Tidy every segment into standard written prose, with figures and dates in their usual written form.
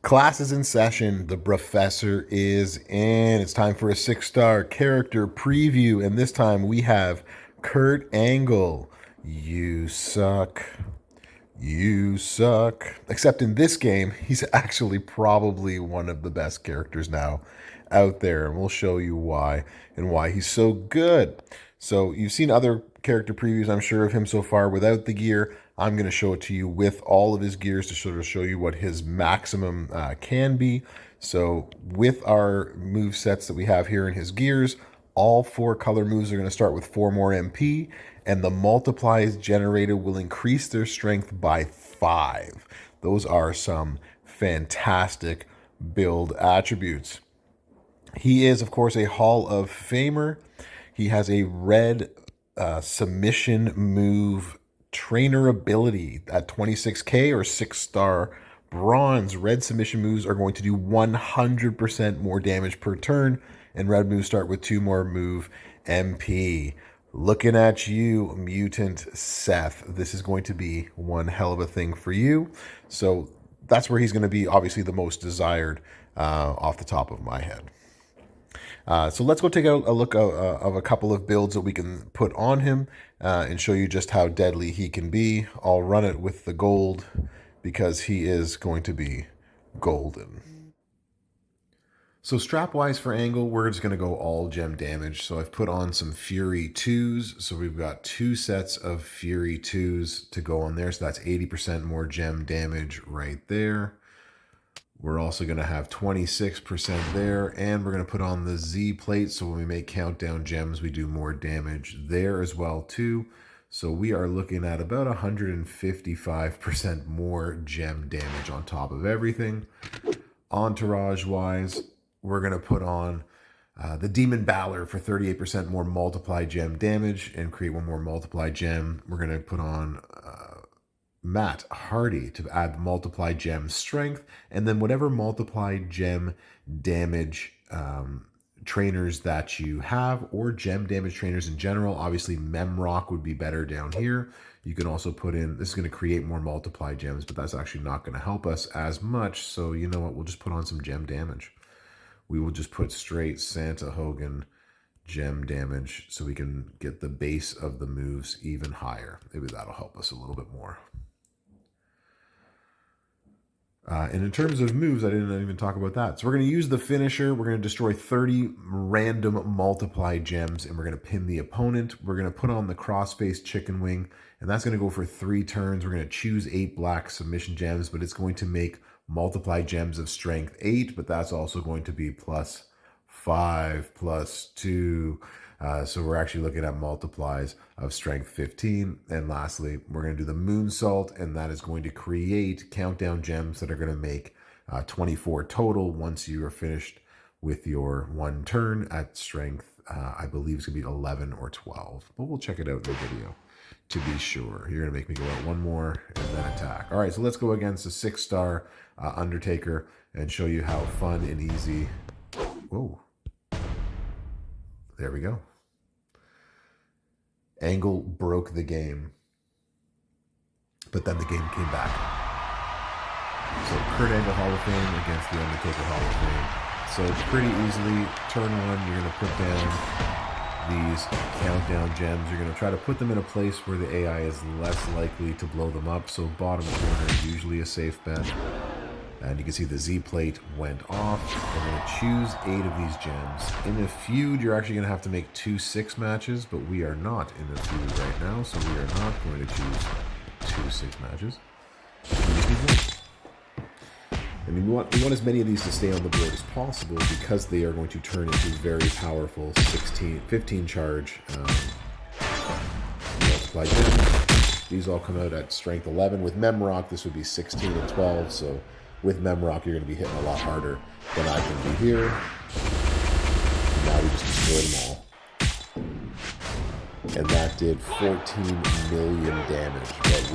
Class is in session. The Brofessor is in. It's time for a 6-star character preview. And this time we have Kurt Angle. You suck. You suck. Except in this game, he's actually probably one of the best characters now out there. And we'll show you why and why he's so good. So you've seen other character previews, I'm sure, of him so far without the gear. I'm going to show it to you with all of his gears to sort of show you what his maximum can be. So with our move sets that we have here in his gears, all 4 color moves are going to start with 4 more MP, and the multiplies generated will increase their strength by 5. Those are some fantastic build attributes. He is, of course, a Hall of Famer. He has a red submission move trainer ability at 26k or 6-star bronze. Red submission moves are going to do 100% more damage per turn, and red moves start with 2 more move MP. Looking at you, Mutant Seth. This is going to be one hell of a thing for you. So that's where he's going to be obviously the most desired off the top of my head. So let's go take a look of a couple of builds that we can put on him and show you just how deadly he can be. I'll run it with the gold because he is going to be golden. So strap-wise for Angle, we're just going to go all gem damage. So I've put on some Fury 2s. So we've got 2 sets of Fury 2s to go on there. So that's 80% more gem damage right there. We're also going to have 26% there, and we're going to put on the Z plate, so when we make countdown gems, we do more damage there as well too. So we are looking at about 155% more gem damage on top of everything. Entourage-wise, we're going to put on the Demon Balor for 38% more multiply gem damage and create 1 more multiply gem. We're going to put on Matt Hardy to add multiply gem strength, and then whatever multiply gem damage trainers that you have, or gem damage trainers in general. Obviously Memrock would be better down here. You can also put in, this is going to create more multiply gems, but that's actually not going to help us as much. So you know what, we'll just put on some gem damage. We will just put straight Santa Hogan gem damage so we can get the base of the moves even higher. Maybe that'll help us a little bit more. And in terms of moves, I didn't even talk about that. So we're going to use the finisher. We're going to destroy 30 random multiply gems, and we're going to pin the opponent. We're going to put on the crossface chicken wing, and that's going to go for 3 turns. We're going to choose 8 black submission gems, but it's going to make multiply gems of strength 8, but that's also going to be plus 5, plus 2. So we're actually looking at multiplies of strength 15. And lastly, we're going to do the moonsault, and that is going to create countdown gems that are going to make 24 total once you are finished with your 1 turn at strength. I believe it's going to be 11 or 12, but we'll check it out in the video to be sure. You're going to make me go out 1 more and then attack. All right, so let's go against a 6-star Undertaker and show you how fun and easy. Whoa. There we go. Angle broke the game, but then the game came back. So Kurt Angle Hall of Fame against the Undertaker Hall of Fame. So pretty easily, turn 1, you're going to put down these countdown gems. You're going to try to put them in a place where the AI is less likely to blow them up. So bottom corner is usually a safe bet. And you can see the Z plate went off. We're going to choose 8 of these gems. In a feud, you're actually going to have to make 2 6 matches, but we are not in a feud right now, so we are not going to choose 2 6 matches. I mean, we want as many of these to stay on the board as possible because they are going to turn into very powerful 15 charge multiply gems. These all come out at strength 11. With Memrock, this would be 16 and 12, so with Memrock, you're going to be hitting a lot harder than I can be here. Now we just destroyed them all. And that did 14 million damage. But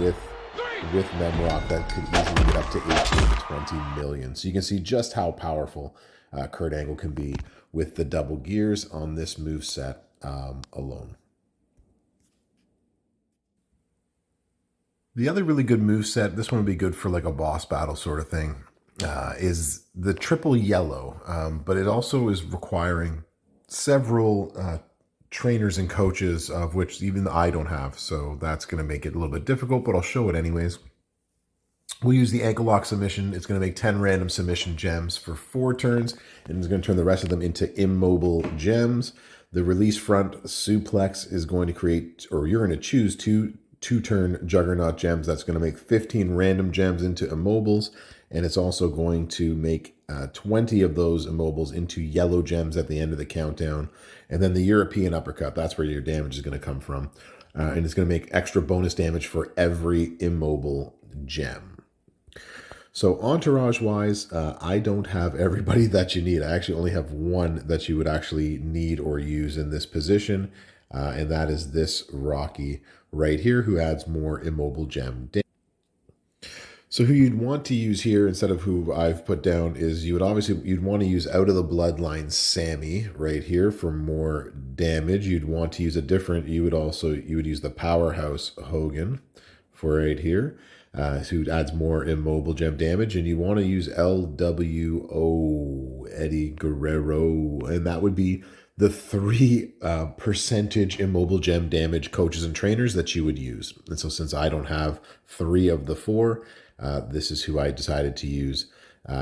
with Memrock, that could easily get up to 18 to 20 million. So you can see just how powerful Kurt Angle can be with the double gears on this moveset alone. The other really good moveset, this one would be good for like a boss battle sort of thing, is the triple yellow, but it also is requiring several trainers and coaches, of which even I don't have. So that's going to make it a little bit difficult, but I'll show it anyways. We'll use the ankle lock submission. It's going to make 10 random submission gems for 4 turns, and it's going to turn the rest of them into immobile gems. The release front suplex is going to create, or you're going to choose two-turn juggernaut gems. That's going to make 15 random gems into immobiles, and it's also going to make 20 of those immobiles into yellow gems at the end of the countdown. And then the European uppercut, that's where your damage is going to come from. And it's going to make extra bonus damage for every immobile gem. So entourage-wise, I don't have everybody that you need. I actually only have one that you would actually need or use in this position, and that is this Rocky right here, who adds more immobile gem damage. So who you'd want to use here instead of who I've put down is you'd want to use Out of the Bloodline Sammy right here for more damage. You'd want to use a different, you would use the Powerhouse Hogan for right here. Who adds more immobile gem damage, and you want to use LWO Eddie Guerrero, and that would be the 3 percentage immobile gem damage coaches and trainers that you would use. And so since I don't have 3 of the 4, this is who I decided to use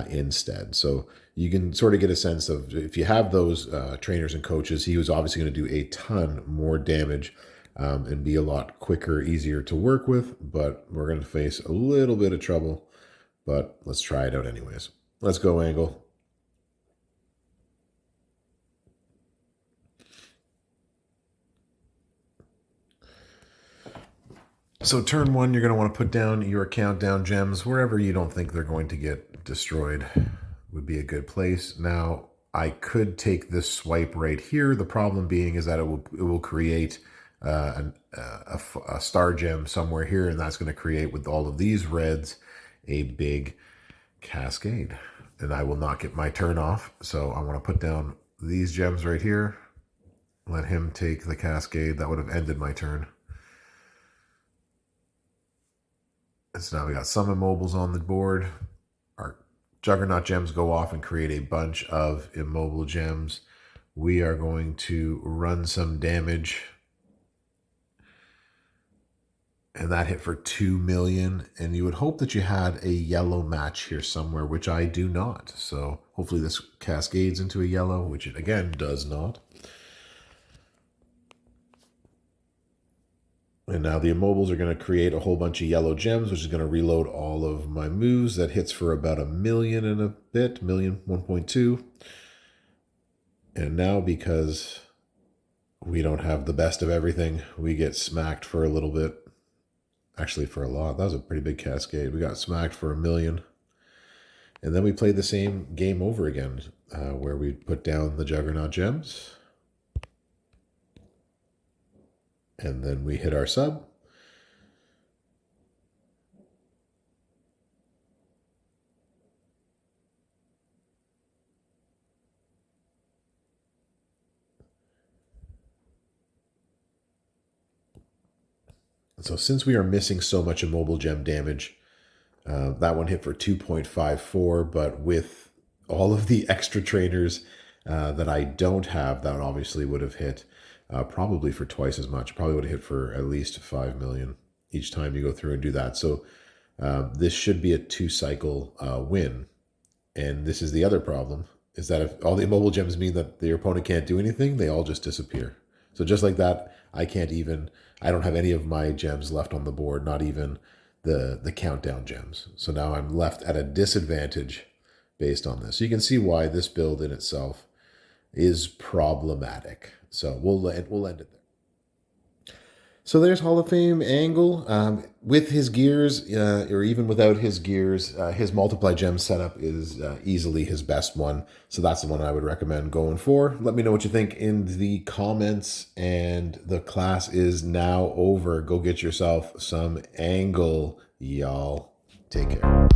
instead. So you can sort of get a sense of, if you have those trainers and coaches, he was obviously going to do a ton more damage and be a lot quicker, easier to work with, but we're going to face a little bit of trouble, but let's try it out anyways. Let's go, Angle. So turn 1, you're going to want to put down your countdown gems wherever you don't think they're going to get destroyed would be a good place. Now, I could take this swipe right here. The problem being is that it will create a star gem somewhere here, and that's going to create, with all of these reds, a big cascade, and I will not get my turn off. So I want to put down these gems right here, let him take the cascade. That would have ended my turn. And so now we got some immobiles on the board. Our juggernaut gems go off and create a bunch of immobile gems. We are going to run some damage, and that hit for 2 million. And you would hope that you had a yellow match here somewhere, which I do not. So hopefully this cascades into a yellow, which it again does not. And now the immobiles are going to create a whole bunch of yellow gems, which is going to reload all of my moves. That hits for about 1 million and a bit, 1.2. And now, because we don't have the best of everything, we get smacked for a little bit. Actually, for a lot. That was a pretty big cascade. We got smacked for 1 million. And then we played the same game over again, where we put down the juggernaut gems. And then we hit our sub. So since we are missing so much immobile gem damage, that one hit for 2.54, but with all of the extra trainers that I don't have, that obviously would have hit probably for twice as much. Probably would have hit for at least 5 million each time you go through and do that. So this should be a 2-cycle win. And this is the other problem, is that if all the immobile gems mean that your opponent can't do anything, they all just disappear. So just like that, I don't have any of my gems left on the board, not even the countdown gems. So now I'm left at a disadvantage based on this. So you can see why this build in itself is problematic. So we'll end it there. So there's Hall of Fame Angle. With his gears, or even without his gears, his multiply gem setup is easily his best one. So that's the one I would recommend going for. Let me know what you think in the comments. And the class is now over. Go get yourself some Angle, y'all. Take care.